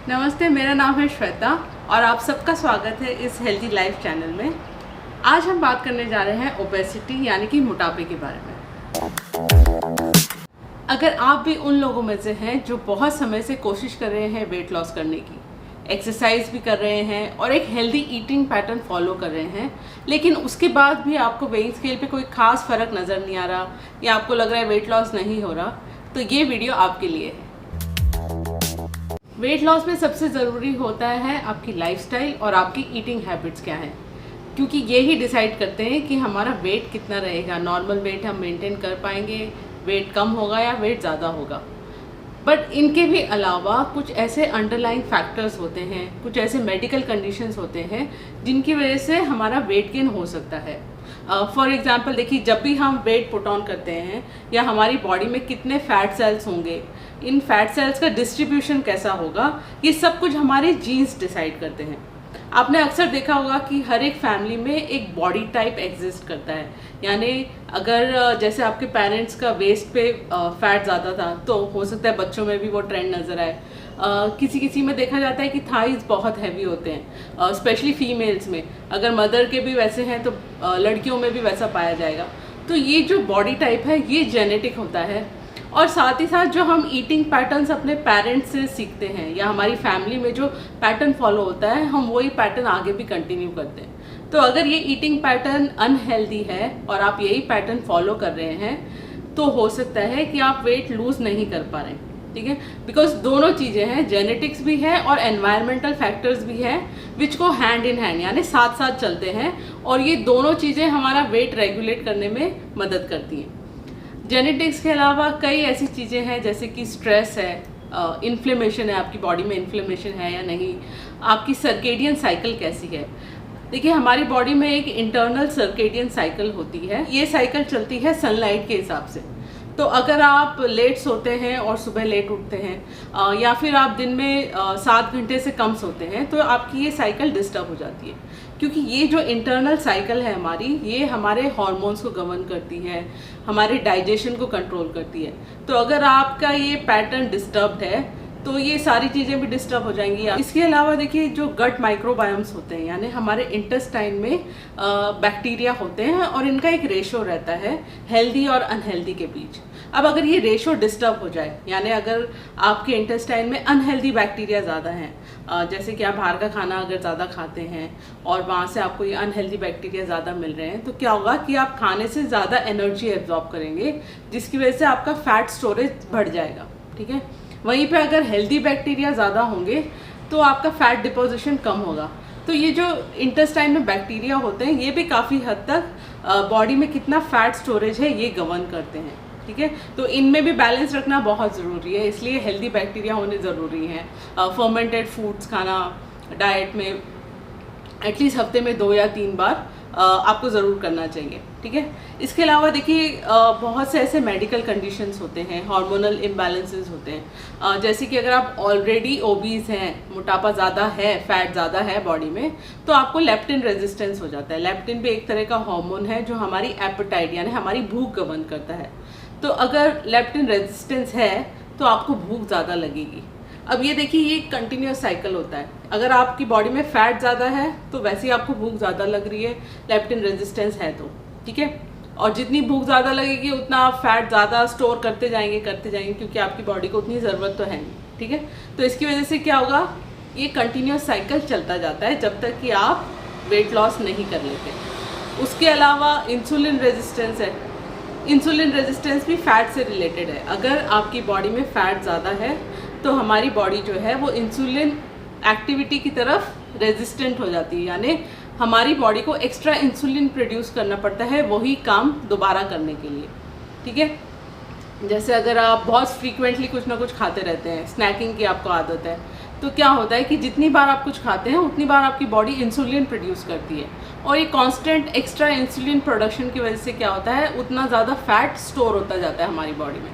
नमस्ते, मेरा नाम है श्वेता और आप सबका स्वागत है इस हेल्दी लाइफ चैनल में। आज हम बात करने जा रहे हैं ओबेसिटी यानी कि मोटापे के बारे में। अगर आप भी उन लोगों में से हैं जो बहुत समय से कोशिश कर रहे हैं वेट लॉस करने की, एक्सरसाइज भी कर रहे हैं और एक हेल्दी ईटिंग पैटर्न फॉलो कर रहे हैं, लेकिन उसके बाद भी आपको वेइंग स्केल पे कोई खास फर्क नज़र नहीं आ रहा या आपको लग रहा है वेट लॉस नहीं हो रहा, तो ये वीडियो आपके लिए है। वेट लॉस में सबसे ज़रूरी होता है आपकी लाइफस्टाइल और आपकी ईटिंग हैबिट्स क्या हैं, क्योंकि ये ही डिसाइड करते हैं कि हमारा वेट कितना रहेगा। नॉर्मल वेट हम मेंटेन कर पाएंगे, वेट कम होगा या वेट ज़्यादा होगा। बट इनके भी अलावा कुछ ऐसे अंडरलाइंग फैक्टर्स होते हैं, कुछ ऐसे मेडिकल कंडीशंस होते हैं जिनकी वजह से हमारा वेट गेन हो सकता है। फॉर एग्जांपल देखिए, जब भी हम वेट पुट ऑन करते हैं या हमारी बॉडी में कितने फैट सेल्स होंगे, इन फैट सेल्स का डिस्ट्रीब्यूशन कैसा होगा, ये सब कुछ हमारे जीन्स डिसाइड करते हैं। आपने अक्सर देखा होगा कि हर एक फैमिली में एक बॉडी टाइप एग्जिस्ट करता है। यानी अगर जैसे आपके पेरेंट्स का वेस्ट पे फैट ज़्यादा था, तो हो सकता है बच्चों में भी वो ट्रेंड नज़र आए। किसी किसी में देखा जाता है कि थाइज बहुत हैवी होते हैं, स्पेशली फीमेल्स में। अगर मदर के भी वैसे हैं तो लड़कियों में भी वैसा पाया जाएगा। तो ये जो बॉडी टाइप है ये जेनेटिक होता है, और साथ ही साथ जो हम ईटिंग पैटर्न्स अपने पेरेंट्स से सीखते हैं या हमारी फैमिली में जो पैटर्न फॉलो होता है, हम वही पैटर्न आगे भी कंटिन्यू करते हैं। तो अगर ये ईटिंग पैटर्न अनहेल्दी है और आप यही पैटर्न फॉलो कर रहे हैं, तो हो सकता है कि आप वेट लूज नहीं कर पा रहे हैं। ठीक है, बिकॉज दोनों चीज़ें हैं, जेनेटिक्स भी है और एनवायरमेंटल फैक्टर्स भी है, विच को हैंड इन हैंड यानी साथ साथ चलते हैं, और ये दोनों चीज़ें हमारा वेट रेगुलेट करने में मदद करती हैं। जेनेटिक्स के अलावा कई ऐसी चीज़ें हैं जैसे कि स्ट्रेस है, इन्फ्लेमेशन है, आपकी बॉडी में इन्फ्लेमेशन है या नहीं, आपकी सर्केडियन साइकिल कैसी है। देखिए, हमारी बॉडी में एक इंटरनल सर्केडियन साइकिल होती है। ये साइकिल चलती है सनलाइट के हिसाब से। तो अगर आप लेट सोते हैं और सुबह लेट उठते हैं, या फिर आप दिन में 7 घंटे से कम सोते हैं, तो आपकी ये साइकिल डिस्टर्ब हो जाती है, क्योंकि ये जो इंटरनल साइकिल है हमारी, ये हमारे हार्मोन्स को गवर्न करती है, हमारे डाइजेशन को कंट्रोल करती है। तो अगर आपका ये पैटर्न डिस्टर्ब्ड है तो ये सारी चीज़ें भी डिस्टर्ब हो जाएंगी। इसके अलावा देखिए, जो गट माइक्रोबायोम्स होते हैं यानी हमारे इंटेस्टाइन में बैक्टीरिया होते हैं, और इनका एक रेशो रहता है हेल्दी और अनहेल्दी के बीच। अब अगर ये रेशो डिस्टर्ब हो जाए, यानी अगर आपके इंटेस्टाइन में अनहेल्दी बैक्टीरिया ज़्यादा हैं, जैसे कि आप बाहर का खाना अगर ज़्यादा खाते हैं और वहाँ से आपको ये अनहेल्दी बैक्टीरिया ज़्यादा मिल रहे हैं, तो क्या होगा कि आप खाने से ज़्यादा एनर्जी एब्जॉर्ब करेंगे, जिसकी वजह से आपका फैट स्टोरेज बढ़ जाएगा। ठीक है, वहीं पे अगर हेल्दी बैक्टीरिया ज़्यादा होंगे तो आपका फैट डिपोजिशन कम होगा। तो ये जो इंटेस्टाइन में बैक्टीरिया होते हैं, ये भी काफ़ी हद तक बॉडी में कितना फैट स्टोरेज है ये गवर्न करते हैं। ठीक है, तो इनमें भी बैलेंस रखना बहुत ज़रूरी है, इसलिए हेल्दी बैक्टीरिया होने ज़रूरी हैं। फर्मेंटेड फूड्स खाना डाइट में एटलीस्ट हफ्ते में 2 या 3 बार आपको ज़रूर करना चाहिए। ठीक है, इसके अलावा देखिए, बहुत से ऐसे मेडिकल कंडीशंस होते हैं, हार्मोनल इम्बैलेंसेस होते हैं। जैसे कि अगर आप ऑलरेडी ओबीज हैं, मोटापा ज़्यादा है, फैट ज़्यादा है बॉडी में, तो आपको लेप्टिन रेजिस्टेंस हो जाता है। लेप्टिन भी एक तरह का हार्मोन है जो हमारी एपेटाइट यानी हमारी भूख गवर्न करता है। तो अगर लेप्टिन रेजिस्टेंस है तो आपको भूख ज़्यादा लगेगी। अब ये देखिए, ये कंटिन्यूस साइकिल होता है। अगर आपकी बॉडी में फैट ज़्यादा है तो वैसे ही आपको भूख ज़्यादा लग रही है, लेप्टिन रेजिस्टेंस है तो। ठीक है, और जितनी भूख ज़्यादा लगेगी उतना आप फैट ज़्यादा स्टोर करते जाएंगे, क्योंकि आपकी बॉडी को उतनी ज़रूरत तो है नहीं। ठीक है, तो इसकी वजह से क्या होगा, ये कंटिन्यूस साइकिल चलता जाता है जब तक कि आप वेट लॉस नहीं कर लेते। उसके अलावा इंसुलिन रेजिस्टेंस है। इंसुलिन रेजिस्टेंस भी फैट से रिलेटेड है। अगर आपकी बॉडी में फैट ज़्यादा है तो हमारी बॉडी जो है वो इंसुलिन एक्टिविटी की तरफ रेजिस्टेंट हो जाती है, यानी हमारी बॉडी को एक्स्ट्रा इंसुलिन प्रोड्यूस करना पड़ता है वही काम दोबारा करने के लिए। ठीक है, जैसे अगर आप बहुत फ्रीक्वेंटली कुछ ना कुछ खाते रहते हैं, स्नैकिंग की आपको आदत है, तो क्या होता है कि जितनी बार आप कुछ खाते हैं उतनी बार आपकी बॉडी इंसुलिन प्रोड्यूस करती है, और ये कांस्टेंट एक्स्ट्रा इंसुलिन प्रोडक्शन की वजह से क्या होता है, उतना ज़्यादा फैट स्टोर होता जाता है हमारी बॉडी में।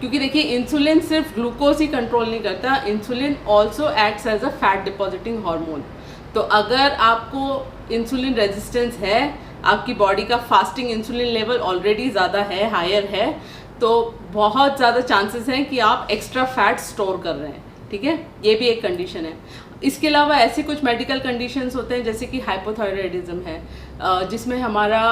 क्योंकि देखिए, इंसुलिन सिर्फ ग्लूकोज ही कंट्रोल नहीं करता, insulin also acts as a fat depositing hormone. तो अगर आपको इंसुलिन रेजिस्टेंस है, आपकी बॉडी का फास्टिंग इंसुलिन लेवल ऑलरेडी ज़्यादा है, हायर है, तो बहुत ज़्यादा चांसेस हैं कि आप एक्स्ट्रा फैट स्टोर कर रहे हैं। ठीक है, ये भी एक कंडीशन है। इसके अलावा ऐसे कुछ मेडिकल कंडीशंस होते हैं जैसे कि हाइपोथायराइडिज्म है, जिसमें हमारा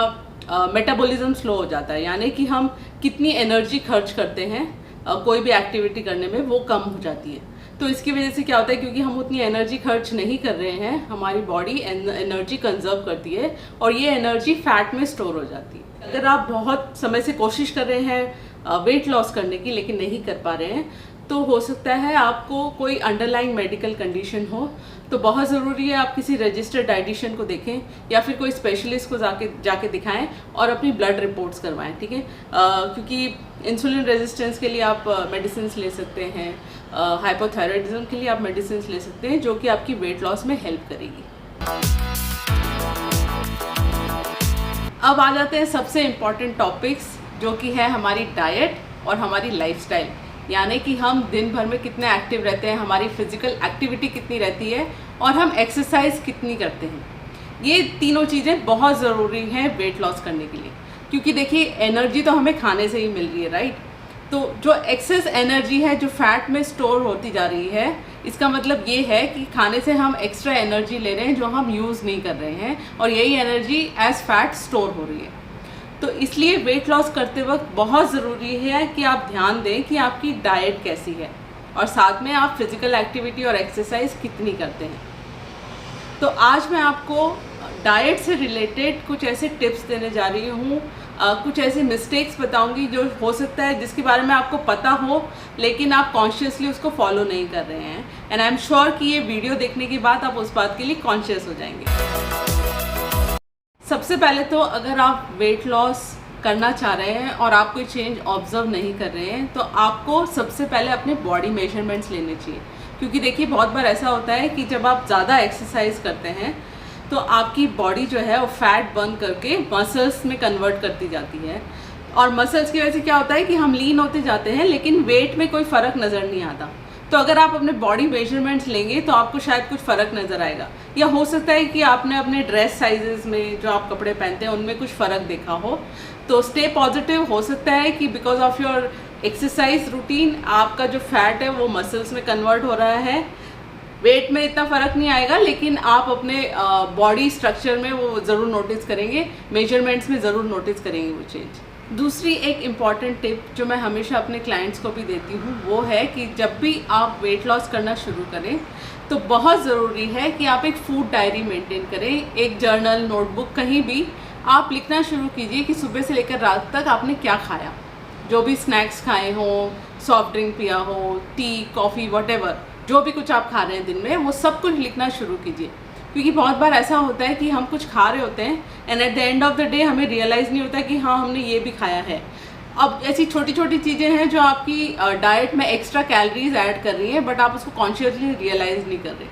मेटाबॉलिज्म स्लो हो जाता है, यानी कि हम कितनी एनर्जी खर्च करते हैं कोई भी एक्टिविटी करने में, वो कम हो जाती है। तो इसकी वजह से क्या होता है, क्योंकि हम उतनी एनर्जी खर्च नहीं कर रहे हैं, हमारी बॉडी एनर्जी कंजर्व करती है और ये एनर्जी फैट में स्टोर हो जाती है। अगर आप बहुत समय से कोशिश कर रहे हैं वेट लॉस करने की लेकिन नहीं कर पा रहे हैं, तो हो सकता है आपको कोई अंडरलाइंग मेडिकल कंडीशन हो, तो बहुत ज़रूरी है आप किसी रजिस्टर्ड डाइटिशियन को देखें या फिर कोई स्पेशलिस्ट को जाके दिखाएं और अपनी ब्लड रिपोर्ट्स करवाएं। ठीक है, क्योंकि इंसुलिन रेजिस्टेंस के लिए आप मेडिसिन ले सकते हैं, हाइपोथायराइडिज्म के लिए आप मेडिसिन ले सकते हैं, जो कि आपकी वेट लॉस में हेल्प करेगी। अब आ जाते हैं सबसे इम्पॉर्टेंट टॉपिक्स, जो कि है हमारी डाइट और हमारी लाइफस्टाइल, यानी कि हम दिन भर में कितने एक्टिव रहते हैं, हमारी फिजिकल एक्टिविटी कितनी रहती है और हम एक्सरसाइज कितनी करते हैं। ये तीनों चीज़ें बहुत ज़रूरी हैं वेट लॉस करने के लिए, क्योंकि देखिए एनर्जी तो हमें खाने से ही मिल रही है, राइट। तो जो एक्सेस एनर्जी है जो फैट में स्टोर होती जा रही है, इसका मतलब ये है कि खाने से हम एक्स्ट्रा एनर्जी ले रहे हैं जो हम यूज़ नहीं कर रहे हैं, और यही एनर्जी एज फैट स्टोर हो रही है। तो इसलिए वेट लॉस करते वक्त बहुत ज़रूरी है कि आप ध्यान दें कि आपकी डाइट कैसी है और साथ में आप फिज़िकल एक्टिविटी और एक्सरसाइज कितनी करते हैं। तो आज मैं आपको डाइट से रिलेटेड कुछ ऐसे टिप्स देने जा रही हूँ, कुछ ऐसे मिस्टेक्स बताऊंगी जो हो सकता है जिसके बारे में आपको पता हो लेकिन आप कॉन्शियसली उसको फॉलो नहीं कर रहे हैं, एंड आई एम श्योर कि ये वीडियो देखने के बाद आप उस बात के लिए कॉन्शियस हो जाएंगे। सबसे पहले तो अगर आप वेट लॉस करना चाह रहे हैं और आप कोई चेंज ऑब्जर्व नहीं कर रहे हैं, तो आपको सबसे पहले अपने बॉडी मेजरमेंट्स लेने चाहिए, क्योंकि देखिए बहुत बार ऐसा होता है कि जब आप ज़्यादा एक्सरसाइज करते हैं तो आपकी बॉडी जो है वो फैट बर्न करके मसल्स में कन्वर्ट करती जाती है, और मसल्स की वजह से क्या होता है कि हम लीन होते जाते हैं लेकिन वेट में कोई फ़र्क नज़र नहीं आता। तो अगर आप अपने बॉडी मेजरमेंट्स लेंगे तो आपको शायद कुछ फ़र्क नज़र आएगा, या हो सकता है कि आपने अपने ड्रेस साइजेस में जो आप कपड़े पहनते हैं उनमें कुछ फ़र्क देखा हो। तो स्टे पॉजिटिव, हो सकता है कि because of your exercise routine आपका जो फैट है वो मसल्स में कन्वर्ट हो रहा है। वेट में इतना फ़र्क नहीं आएगा लेकिन आप अपने बॉडी स्ट्रक्चर में वो ज़रूर नोटिस करेंगे, मेजरमेंट्स में ज़रूर नोटिस करेंगे वो चेंज। दूसरी एक इम्पॉर्टेंट टिप जो मैं हमेशा अपने क्लाइंट्स को भी देती हूँ वो है कि जब भी आप वेट लॉस करना शुरू करें तो बहुत ज़रूरी है कि आप एक फूड डायरी मेंटेन करें, एक जर्नल, नोटबुक, कहीं भी आप लिखना शुरू कीजिए कि सुबह से लेकर रात तक आपने क्या खाया, जो भी स्नैक्स खाए हों, सॉफ्ट ड्रिंक पिया हो, टी, कॉफ़ी, वॉटेवर, जो भी कुछ आप खा रहे हैं दिन में वो सब कुछ लिखना शुरू कीजिए। क्योंकि बहुत बार ऐसा होता है कि हम कुछ खा रहे होते हैं and at the end of the day हमें रियलाइज़ नहीं होता कि हाँ हमने ये भी खाया है। अब ऐसी छोटी छोटी चीज़ें हैं जो आपकी डाइट में एक्स्ट्रा कैलोरीज ऐड कर रही हैं, बट आप उसको कॉन्शियसली रियलाइज़ नहीं कर रहे।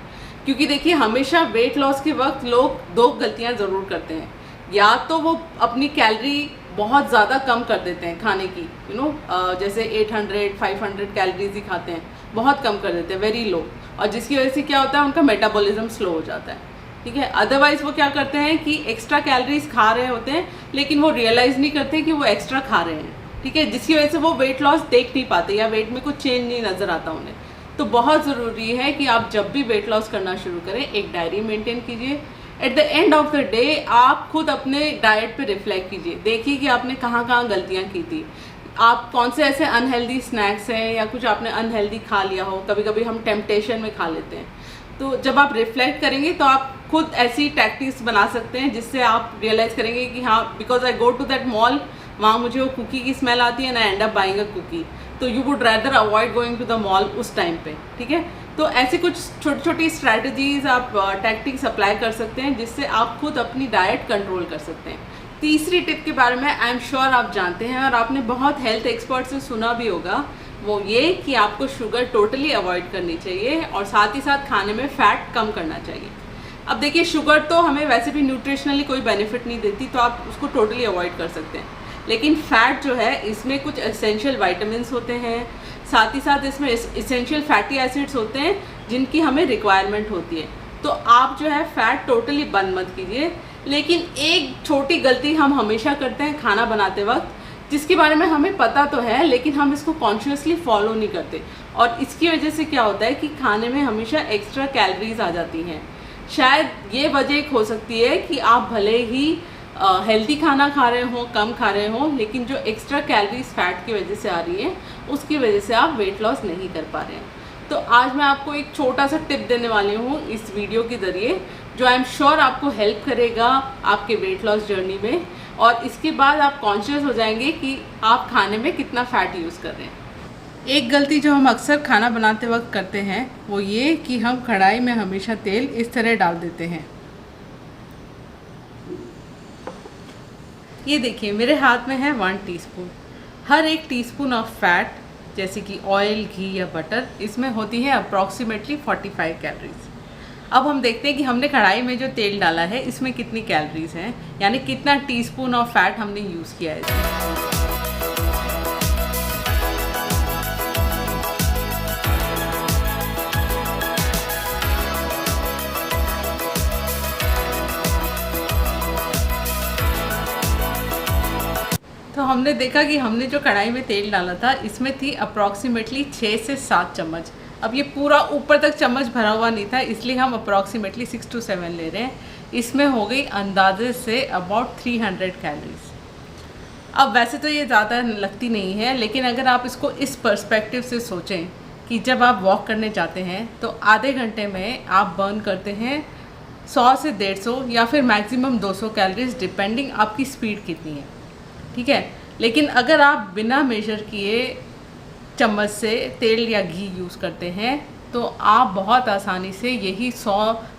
क्योंकि देखिए हमेशा वेट लॉस के वक्त लोग दो गलतियाँ ज़रूर करते हैं, या तो वो अपनी कैलोरी बहुत ज़्यादा कम कर देते हैं खाने की, जैसे 800-500 कैलोरीज ही खाते हैं, बहुत कम कर देते हैं, वेरी लो, और जिसकी वजह से क्या होता है उनका मेटाबॉलिज्म स्लो हो जाता है। ठीक है, अदरवाइज वो क्या करते हैं कि एक्स्ट्रा कैलोरीज खा रहे होते हैं लेकिन वो रियलाइज़ नहीं करते कि वो एक्स्ट्रा खा रहे हैं। ठीक है, जिसकी वजह से वो वेट लॉस देख नहीं पाते या वेट में कुछ चेंज नहीं नज़र आता उन्हें। तो बहुत ज़रूरी है कि आप जब भी वेट लॉस करना शुरू करें एक डायरी मेंटेन कीजिए। At the end of the day आप खुद अपने डाइट पे रिफ्लेक्ट कीजिए, देखिए कि आपने कहाँ कहाँ गलतियाँ की थी, आप कौन से ऐसे अनहेल्दी स्नैक्स हैं या कुछ आपने अनहेल्दी खा लिया हो। कभी कभी हम टेम्पटेशन में खा लेते हैं, तो जब आप रिफ्लेक्ट करेंगे तो आप खुद ऐसी टैक्टिक्स बना सकते हैं जिससे आप रियलाइज़ करेंगे कि हाँ, because I go to that mall, वहाँ मुझे वो कुकी की स्मेल आती है and I end up buying a cookie, तो you would rather avoid going to the mall उस टाइम पे। ठीक है, तो ऐसी कुछ छोटी छोटी स्ट्रैटेजीज आप टैक्टिक्स अप्लाई कर सकते हैं जिससे आप खुद अपनी डाइट कंट्रोल कर सकते हैं। तीसरी टिप के बारे में आई एम श्योर आप जानते हैं और आपने बहुत हेल्थ एक्सपर्ट से सुना भी होगा, वो ये कि आपको शुगर टोटली अवॉइड करनी चाहिए और साथ ही साथ खाने में फ़ैट कम करना चाहिए। अब देखिए शुगर तो हमें वैसे भी न्यूट्रिशनली कोई बेनिफिट नहीं देती, तो आप उसको टोटली अवॉइड कर सकते हैं, लेकिन फ़ैट जो है इसमें कुछ एसेंशियल वाइटामिन होते हैं, साथ ही साथ इसमें एसेंशियल फैटी एसिड्स होते हैं जिनकी हमें रिक्वायरमेंट होती है। तो आप जो है फ़ैट टोटली बंद मत कीजिए। लेकिन एक छोटी गलती हम हमेशा करते हैं खाना बनाते वक्त, जिसके बारे में हमें पता तो है लेकिन हम इसको कॉन्शियसली फॉलो नहीं करते, और इसकी वजह से क्या होता है कि खाने में हमेशा एक्स्ट्रा कैलोरीज आ जाती हैं। शायद ये वजह एक हो सकती है कि आप भले ही हेल्दी खाना खा रहे हो, कम खा रहे हो, लेकिन जो एक्स्ट्रा कैलोरीज फैट की वजह से आ रही है उसकी वजह से आप वेट लॉस नहीं कर पा रहे हैं। तो आज मैं आपको एक छोटा सा टिप देने वाली हूँ इस वीडियो के ज़रिए, जो आई एम श्योर आपको हेल्प करेगा आपके वेट लॉस जर्नी में, और इसके बाद आप कॉन्शियस हो जाएंगे कि आप खाने में कितना फ़ैट यूज़ कर रहे हैं। एक गलती जो हम अक्सर खाना बनाते वक्त करते हैं वो ये कि हम कढ़ाई में हमेशा तेल इस तरह डाल देते हैं। ये देखिए मेरे हाथ में है 1 टीस्पून। हर एक टीस्पून ऑफ फैट जैसे कि ऑयल, घी या बटर, इसमें होती है अप्रॉक्सीमेटली 45 कैलोरीज। अब हम देखते हैं कि हमने कढ़ाई में जो तेल डाला है इसमें कितनी कैलोरीज हैं, यानी कितना टीस्पून ऑफ फैट हमने यूज़ किया है इसमें। तो हमने देखा कि हमने जो कढ़ाई में तेल डाला था इसमें थी अप्रॉक्सीमेटली 6 से 7 चम्मच। अब ये पूरा ऊपर तक चम्मच भरा हुआ नहीं था, इसलिए हम अप्रॉक्सीमेटली 6 to 7 ले रहे हैं। इसमें हो गई अंदाजे से अबाउट 300 कैलोरीज। अब वैसे तो ये ज़्यादा लगती नहीं है, लेकिन अगर आप इसको इस पर्सपेक्टिव से सोचें कि जब आप वॉक करने जाते हैं तो आधे घंटे में आप बर्न करते हैं 100 से 150 या फिर मैक्सिमम 200 कैलोरीज, डिपेंडिंग आपकी स्पीड कितनी है, ठीक है। लेकिन अगर आप बिना मेजर किए चम्मच से तेल या घी यूज़ करते हैं तो आप बहुत आसानी से यही 100,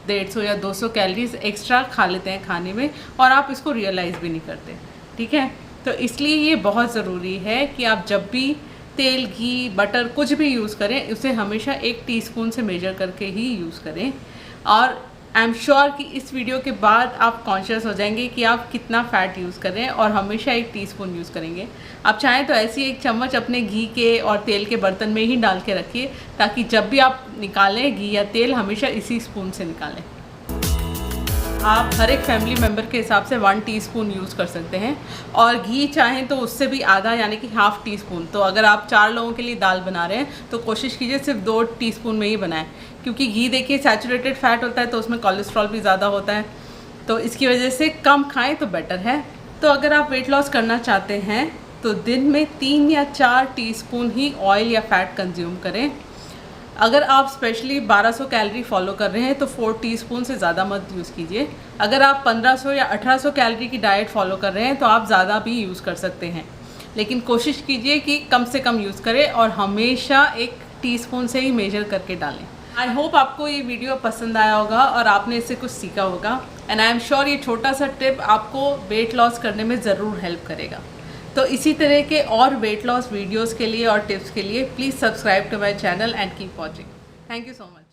150 या 200 कैलोरीज एक्स्ट्रा खा लेते हैं खाने में, और आप इसको रियलाइज़ भी नहीं करते, ठीक है। तो इसलिए ये बहुत ज़रूरी है कि आप जब भी तेल, घी, बटर कुछ भी यूज़ करें उसे हमेशा 1 टीस्पून से मेजर करके ही यूज़ करें। और आई एम श्योर कि इस वीडियो के बाद आप कॉन्शियस हो जाएंगे कि आप कितना फ़ैट यूज़ कर रहे हैं, और हमेशा 1 टीस्पून यूज़ करेंगे। आप चाहें तो ऐसी 1 चम्मच अपने घी के और तेल के बर्तन में ही डाल के रखिए, ताकि जब भी आप निकालें घी या तेल हमेशा इसी स्पून से निकालें। आप हर एक फैमिली मेम्बर के हिसाब से 1 टीस्पून यूज़ कर सकते हैं, और घी चाहें तो उससे भी आधा यानी कि ½ टीस्पून। तो अगर आप 4 लोगों के लिए दाल बना रहे हैं तो कोशिश कीजिए सिर्फ 2 टीस्पून में ही बनाएं, क्योंकि घी देखिए सैचुरेटेड फैट होता है तो उसमें कोलेस्ट्रॉल भी ज़्यादा होता है, तो इसकी वजह से कम खाएं तो बेटर है। तो अगर आप वेट लॉस करना चाहते हैं तो दिन में 3 या 4 टीस्पून ही ऑयल या फैट कंज्यूम करें। अगर आप स्पेशली 1200 कैलोरी फॉलो कर रहे हैं तो 4 टीस्पून से ज़्यादा मत यूज़ कीजिए। अगर आप 1500 या 1800 कैलोरी की डाइट फॉलो कर रहे हैं तो आप ज़्यादा भी यूज़ कर सकते हैं, लेकिन कोशिश कीजिए कि कम से कम यूज़ करें, और हमेशा 1 टीस्पून से ही मेजर करके डालें। आई होप आपको ये वीडियो पसंद आया होगा और आपने इससे कुछ सीखा होगा, एंड आई एम श्योर ये छोटा सा टिप आपको वेट लॉस करने में ज़रूर हेल्प करेगा। तो इसी तरह के और वेट लॉस वीडियोस के लिए और टिप्स के लिए please subscribe to my channel and keep watching. Thank you so much.